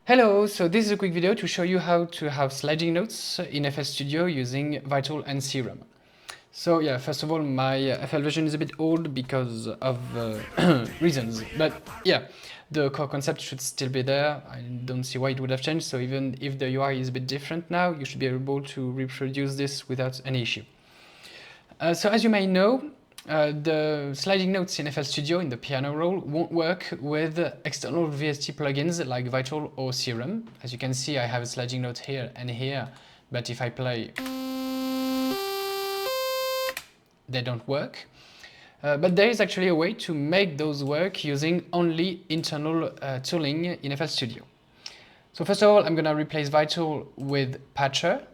Hello, so this is a quick video to show you how to have sliding notes in FL Studio using Vital and Serum. So yeah, first of all, my FL version is a bit old because of reasons, but yeah, the core concept should still be there. I don't see why it would have changed, so even if the UI is a bit different now, you should be able to reproduce this without any issue. So as you may know, the sliding notes in FL Studio in the piano roll won't work with external VST plugins like Vital or Serum. As you can see, I have a sliding note here and here, but if I play, they don't work. But there is actually a way to make those work using only internal tooling in FL Studio. So first of all, I'm gonna replace Vital with Patcher.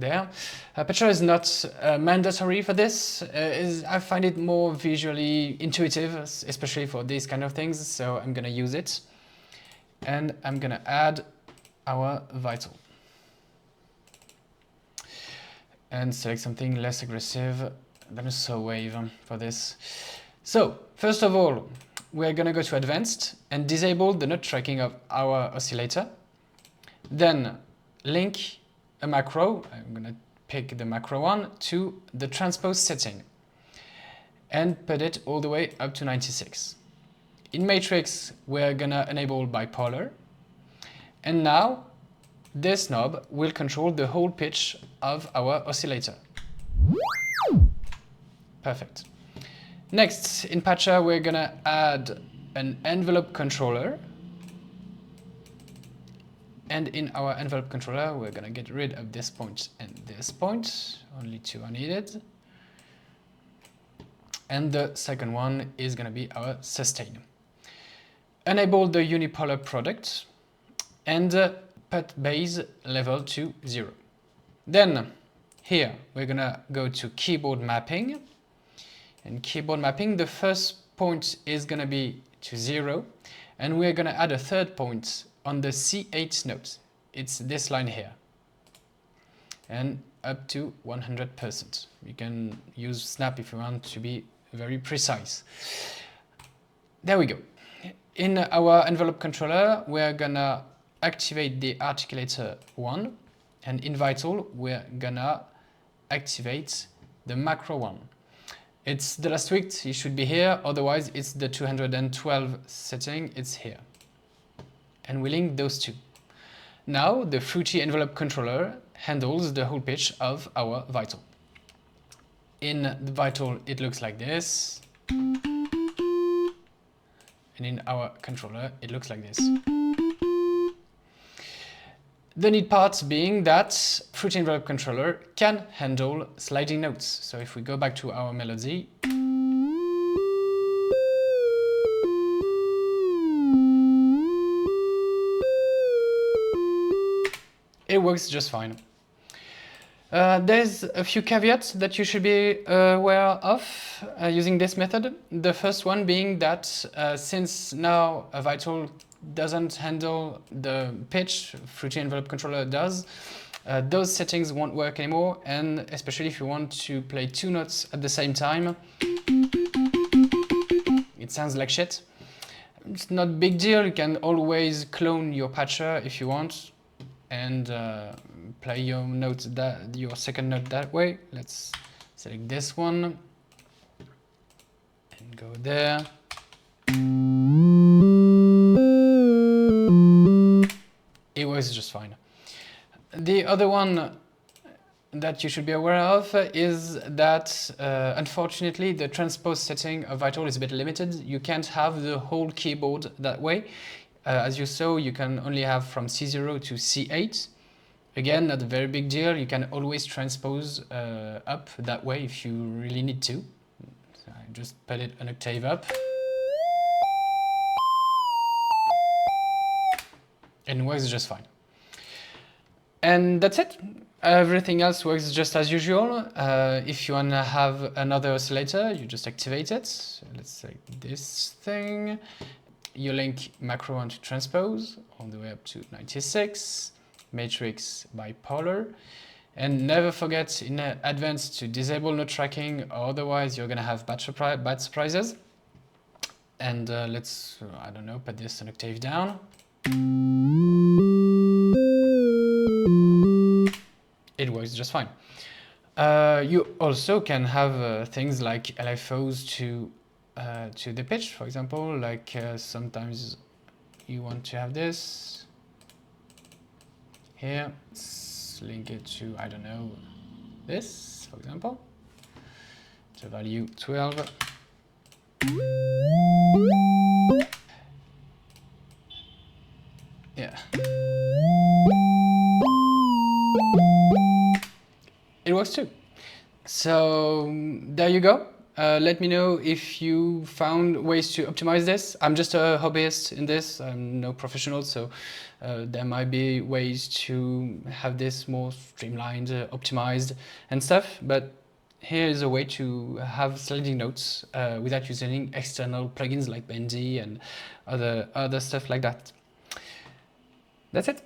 There. Patcher is not mandatory for this. I find it more visually intuitive, especially for these kind of things, so I'm gonna use it. And I'm gonna add our Vital. And select something less aggressive than a saw wave for this. So, first of all, we're gonna go to Advanced and disable the note tracking of our oscillator. Then link a macro, I'm gonna pick the macro one, to the transpose setting and put it all the way up to 96. In Matrix, we're gonna enable bipolar, and now this knob will control the whole pitch of our oscillator. Perfect. Next, in Patcher, we're gonna add an envelope controller. And in our envelope controller, we're gonna get rid of this point and this point. Only two are needed. And the second one is gonna be our sustain. Enable the unipolar product and put base level to 0. Then here, we're gonna go to keyboard mapping. And keyboard mapping, the first point is gonna be to 0. And we're gonna add a third point on the C8 note. It's this line here. And up to 100%. You can use snap if you want to be very precise. There we go. In our envelope controller, we're gonna activate the articulator 1. And in Vital, we're gonna activate the macro 1. It's the last tweaked, it should be here, otherwise it's the 212 setting, it's here. And we link those two. Now the fruity envelope controller handles the whole pitch of our Vital. In the Vital it looks like this, and in our controller it looks like this. The neat part being that fruity envelope controller can handle sliding notes. So if we go back to our melody, it works just fine. There's a few caveats that you should be aware of using this method. The first one being that since now Vital doesn't handle the pitch, Fruity Envelope Controller does, those settings won't work anymore, and especially if you want to play two notes at the same time, it sounds like shit. It's not a big deal, you can always clone your patcher if you want, and play your note your second note that way. Let's select this one and go there. It works just fine. The other one that you should be aware of is that unfortunately the transpose setting of Vital is a bit limited. You can't have the whole keyboard that way. As you saw, you can only have from C0 to C8. Again, not a very big deal. You can always transpose up that way if you really need to. So I just put it an octave up. And it works just fine. And that's it. Everything else works just as usual. If you want to have another oscillator, you just activate it. So let's select this thing. You link macro 1 to transpose all the way up to 96, matrix bipolar, and never forget in advance to disable note tracking, otherwise you're gonna have bad surprises. And let's, I don't know, put this an octave down. It works just fine. You also can have things like LFOs to the pitch, for example. Like sometimes you want to have this here. Let's link it to, I don't know, this, for example. The value 12. Yeah. It works too. So there you go. Let me know if you found ways to optimize this. I'm just a hobbyist in this. I'm no professional, so there might be ways to have this more streamlined, optimized and stuff. But here is a way to have sliding notes without using external plugins like Bendy and other stuff like that. That's it.